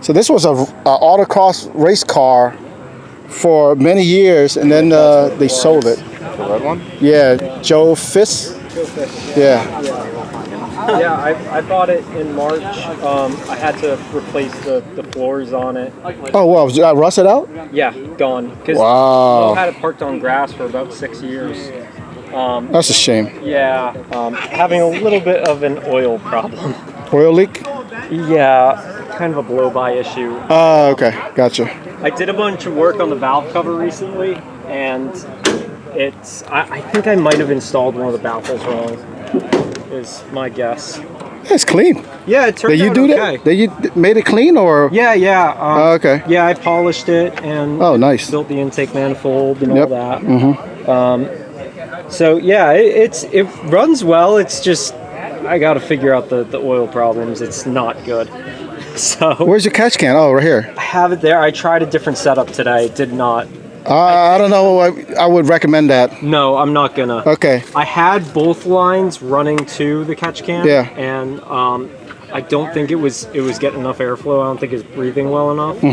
So this was a autocross race car for many years, and then they sold it. The red one? Yeah, Joe Fiss. Yeah. Yeah, I bought it in March. I had to replace the floors on it. Oh wow, was that rusted out? Yeah, gone. Because Wow. I had it parked on grass for about 6 years. That's a shame. Yeah, having a little bit of an oil problem. Oil leak? Yeah, kind of a blow-by issue. Oh, okay, gotcha. I did a bunch of work on the valve cover recently, and I think I might have installed one of the baffles wrong, is my guess. It's clean. Yeah, it turned Did you out do okay. that? Did you made it clean or? Yeah. Oh, okay. Yeah, I polished it and Nice. built the intake manifold and Yep. all that. So yeah, it runs well. It's just I got to figure out the oil problems. It's not good. So Where's your catch can? Oh, right here. I have it there. I tried a different setup today. It did not. I don't know. I would recommend that. No, I'm not gonna. Okay. I had both lines running to the catch can. Yeah. And I don't think it was getting enough airflow. I don't think it's breathing well enough.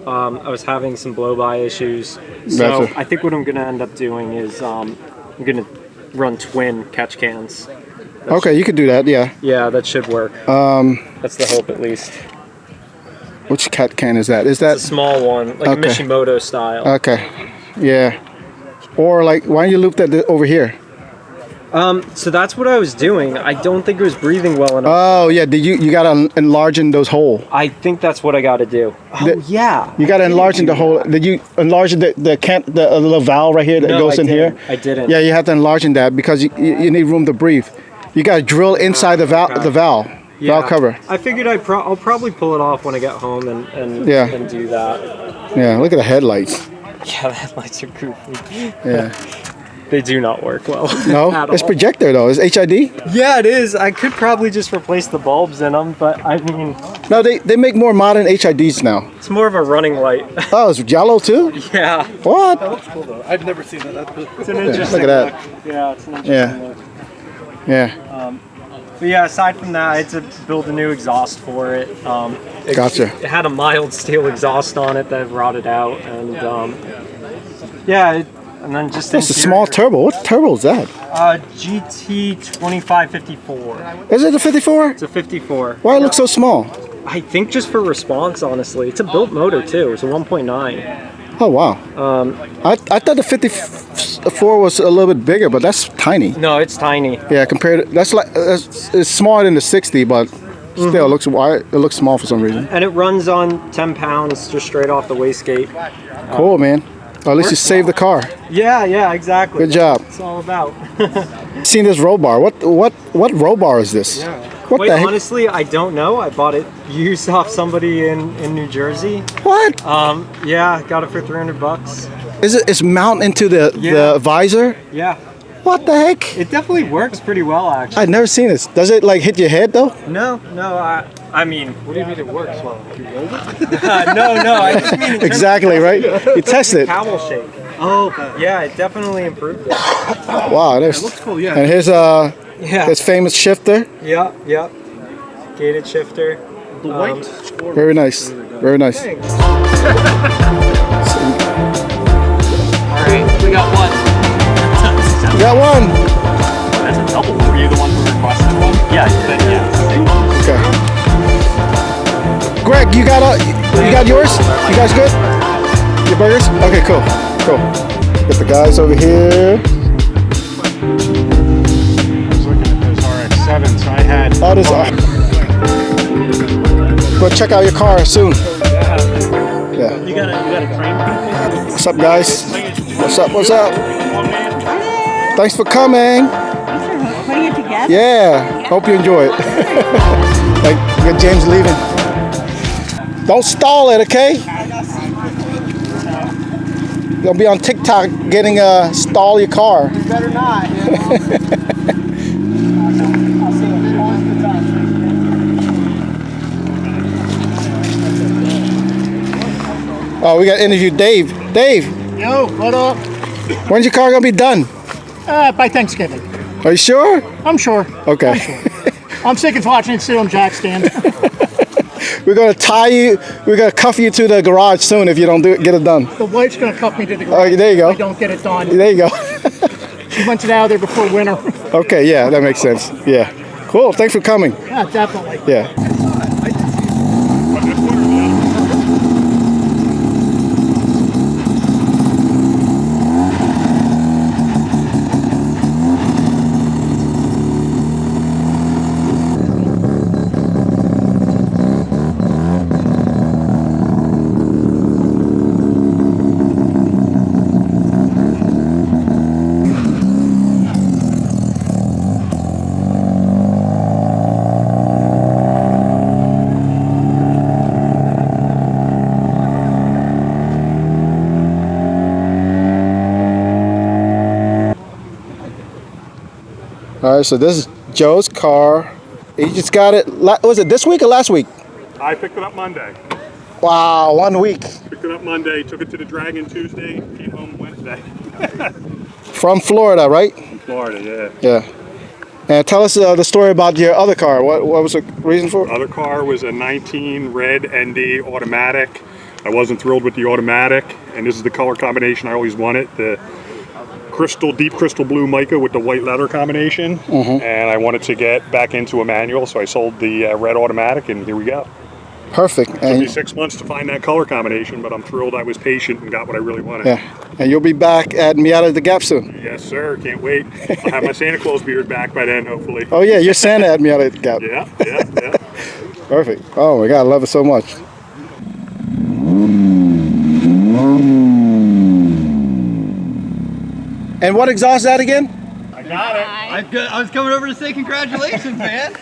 I was having some blow-by issues. So Gotcha. I think what I'm gonna end up doing is I'm gonna run twin catch cans. Okay, you could do that. Yeah. Yeah, that should work. That's the hope, at least. Which cat can is that? Is that? It's a small one, like Okay. a Mishimoto style. Okay. Yeah. Or like, why don't you loop that over here? So that's what I was doing. I don't think it was breathing well enough. Oh yeah. Did you gotta enlarge in those holes? I think that's what I got to do. Oh yeah. You gotta enlarge in the hole. Did you enlarge the little valve right here that No, goes I in didn't. here? I didn't. Yeah, you have to enlarge in that because you need room to breathe. You gotta drill inside the valve. okay. The valve. Valve cover. I figured I'll probably pull it off when I get home and do that. Yeah. Look at the headlights. Yeah, the headlights are goofy. Yeah. They do not work well. No, at it's all. projector though. It's HID. Yeah, it is. I could probably just replace the bulbs in them, but I mean, No, they make more modern HIDs now. it's more of a running light. Oh, it's yellow too. Yeah. What? That looks cool though. I've never seen that. It's an interesting look at that. look. Yeah, it's an interesting Yeah. look. Yeah. But yeah, aside from that, I had to build a new exhaust for it. Gotcha. It had a mild steel exhaust on it that rotted out, and and then just That's a small turbo. What turbo is that? GT 2554. Is it a 54? It's a 54. Why it looks so small? I think just for response, honestly. It's a built motor too. It's a 1.9. Oh wow. I thought the 54 was a little bit bigger, but that's tiny. No, it's tiny. Yeah, compared to, it's smaller than the 60, but still it looks wide. It looks small for some reason. And it runs on 10 pounds just straight off the wastegate. Cool, man. Or at least you saved the car. Yeah, exactly. Good job. It's all about. Seen this roll bar? What roll bar is this? What Quite the heck? honestly, I don't know. I bought it used off somebody in New Jersey. What? Yeah, got it for $300. Is it? It's mounted into the visor? Yeah, What the heck? it definitely works pretty well, actually. I've never seen this. Does it like hit your head though? No, I mean, What do you mean it works well? You rolled it? no, I just mean in terms Exactly right. You test of it. cowell shake. Oh, okay. Yeah, it definitely improved it. Wow, It there's. looks cool, yeah. And here's Yeah, his famous shifter. yeah. Gated shifter. The white. Very nice. Very nice. Thanks. All right, we got one. You got one. That's a double. Were you the one who requested one? Yeah, but yeah. Okay. Greg, you got yours? You guys good? Your burgers? Okay, cool. Get the guys over here. I was looking at those RX-7s. I had. Oh, this. Go check out your car soon. Yeah. You got a train? What's up, guys? What's up? Thanks for coming. Putting it together? Yeah. Hope you enjoy it. Like, we got James leaving. Don't stall it, okay? You'll be on TikTok getting stall your car. You better not. Oh, we got to interview Dave. Dave, Yo, what up? when's your car gonna be done? By Thanksgiving. Are you sure? I'm sure. Okay. I'm sick of watching it sit on jack stands. We're gonna tie you. We're gonna cuff you to the garage soon if you don't get it done. The wife's gonna cuff me to the Oh, ground. there you go. If I don't get it done. There you go. She wants it out of there before winter. Okay, yeah, that makes sense. Yeah, cool. Thanks for coming. Yeah, definitely. Yeah. All right, so this is Joe's car. He just got it. Was it this week or last week? I picked it up Monday. Wow, 1 week. Picked it up Monday, took it to the Dragon Tuesday, came home Wednesday. From Florida, right? Florida, yeah. Yeah. And tell us the story about your other car. What was the reason for it? Other car was a 19 red ND automatic. I wasn't thrilled with the automatic, and this is the color combination I always wanted. The deep crystal blue mica with the white leather combination. And I wanted to get back into a manual, so I sold the red automatic, and here we go. Perfect. It took me And 6 months to find that color combination, but I'm thrilled I was patient and got what I really wanted. yeah, and you'll be back at Miata the Gap soon. Yes, sir. Can't wait. I'll have my Santa Claus beard back by then, hopefully. Oh yeah, you're Santa at Miata the Gap. Yeah. Perfect. Oh my God, I love it so much. And what exhaust is that again? I got it. I was coming over to say congratulations, man.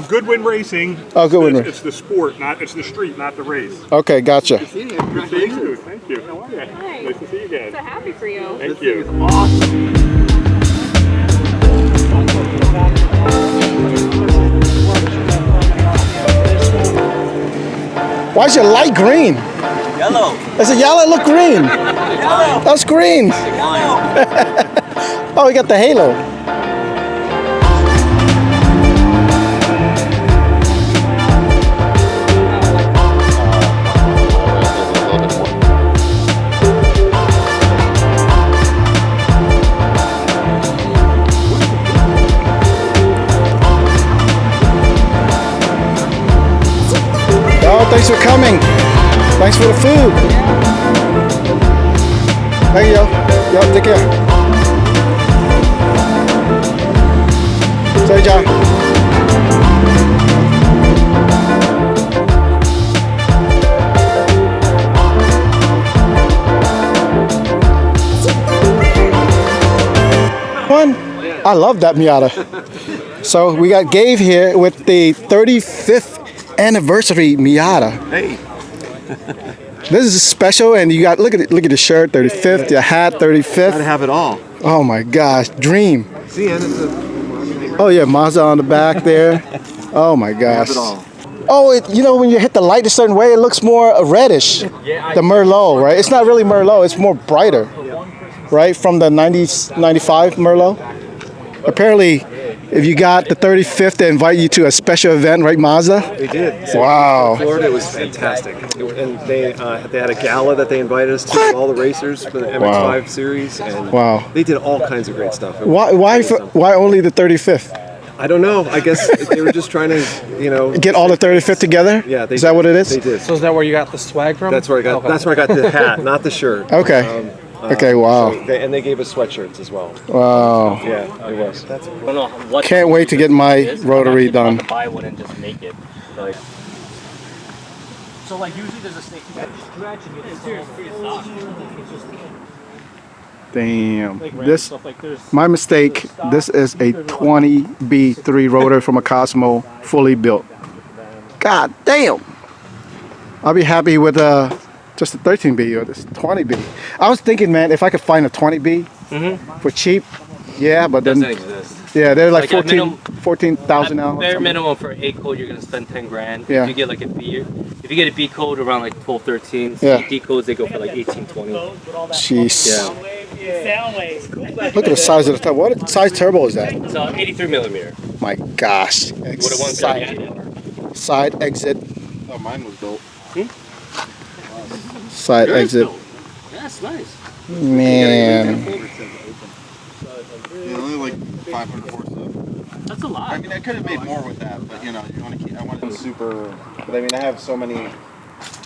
Goodwin Racing. Oh, Goodwin Racing. It's the sport, it's the street, not the race. Okay, gotcha. Congratulations. Thank you. How are you? Hi. Nice to see you again. So happy for you. Thank you. Why is your light green? Yellow. I said yellow, look green. Yellow. That's green. Oh, we got the halo. Oh, thanks for coming. Thanks for the food. Thank you, yo. Yo, take care. Sorry, John. I love that Miata. So we got Gabe here with the 35th anniversary Miata. Hey. This is special, and you got look at the shirt, 35th, your hat, 35th. Gotta have it all. Oh my gosh, dream. See, and it's Oh yeah, Mazda on the back there. Oh my gosh. have it all. Oh, you know when you hit the light a certain way, it looks more reddish. The Merlot, right? It's not really Merlot, it's more brighter, right? From the 95 Merlot. Apparently, if you got the 35th, they invite you to a special event, right, Mazda? They did. So Wow. Florida, it was fantastic. And they had a gala that they invited us to, all the racers for the MX-5 series. And Wow. they did all kinds of great stuff. Why only the 35th? I don't know. I guess they were just trying to, Get all the 35th together? Yeah, Is that what it is? They did. So is that where you got the swag from? That's where I got. That's where I got the hat, not the shirt. Okay. Okay, wow. So they gave us sweatshirts as well. Wow. Yeah, it was. I don't know what Can't wait to get my it is, but I'm rotary actually about done. to buy one and just make it. Like, so like usually there's a snake stretch and you Damn. Like random This stuff like there's my mistake. This is a 20B3 rotor from a Cosmo, fully built. God damn. I'll be happy with just a 13B or this 20B. I was thinking, man, if I could find a 20B for cheap, yeah, but then Doesn't exist. yeah, they're like Like, at 14,000 now. Bare minimum for A code, you're gonna spend 10 grand. Yeah. If you get like a B, if you get a B code around like 12, 13. Yeah. D codes they go for like 18, 20. Jeez. Yeah. Look at the size of the turbo. What size turbo is that? It's 83 millimeter. My gosh. What a 130 Side exit thought mine was dope. Side exit. That's nice. Man. Yeah, only like 500 horsepower. That's a lot. I mean, I could have made more with that, but you know, you want to keep. I want it super. But I mean, I have so many.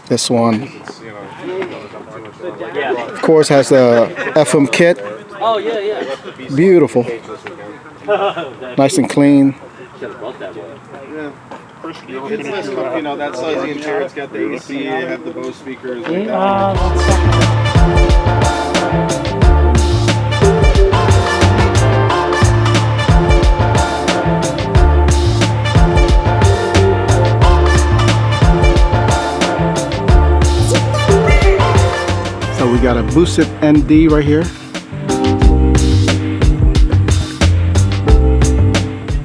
This one, Yeah. of course, has the FM kit. Oh, yeah. Beautiful. Nice and clean. Should have bought that one. Yeah. It's nice, you know, that size of the interior. It's got the AC, you have the Bose speakers. Like that. So we got a boosted ND right here.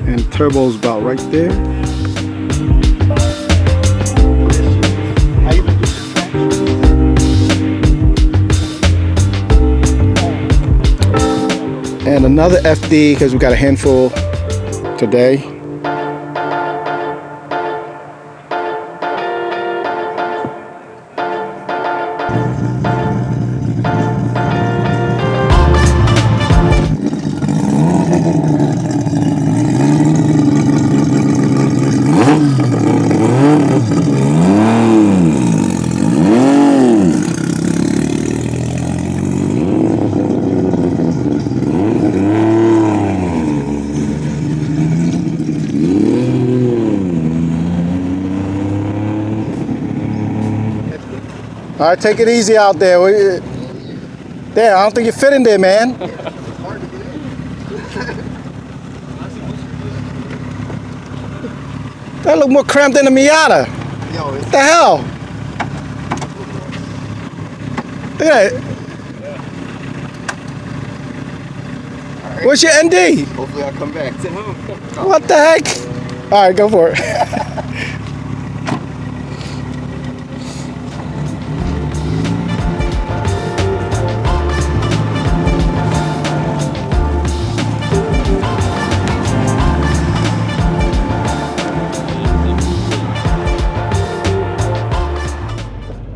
And turbo's about right there. And another FD because we got a handful today. All right, take it easy out there. There, I don't think you fit in there, man. That look more cramped than a Miata. What the hell? Look at that. What's your ND? Hopefully, I'll come back to home. What the heck? All right, go for it.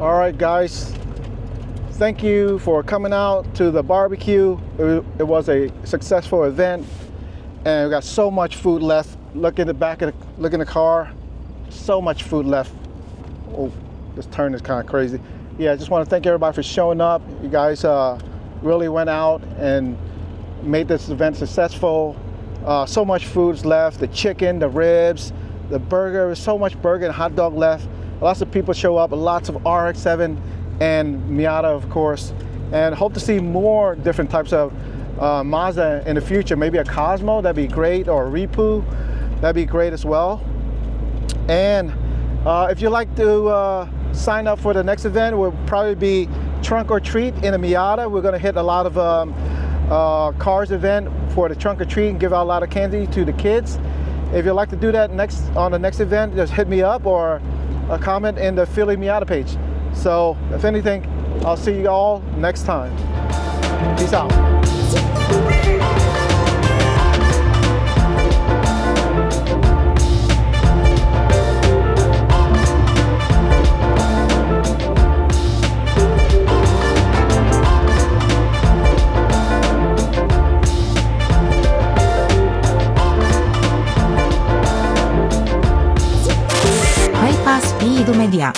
All right, guys. Thank you for coming out to the barbecue. It was a successful event, and we got so much food left. Look in the back of look in the car. So much food left. Oh, this turn is kind of crazy. Yeah, I just want to thank everybody for showing up. You guys really went out and made this event successful. So much food's left. The chicken, the ribs, the burger. There's so much burger and hot dog left. Lots of people show up. Lots of RX-7 and Miata, of course. And hope to see more different types of Mazda in the future. Maybe a Cosmo, that'd be great, or a Repu, that'd be great as well. And if you'd like to sign up for the next event, will probably be Trunk or Treat in a Miata. We're gonna hit a lot of cars event for the Trunk or Treat and give out a lot of candy to the kids. If you'd like to do that on the next event, just hit me up or a comment in the Philly Miata page. So if anything, I'll see you all next time. Peace out. Hyperspeed Media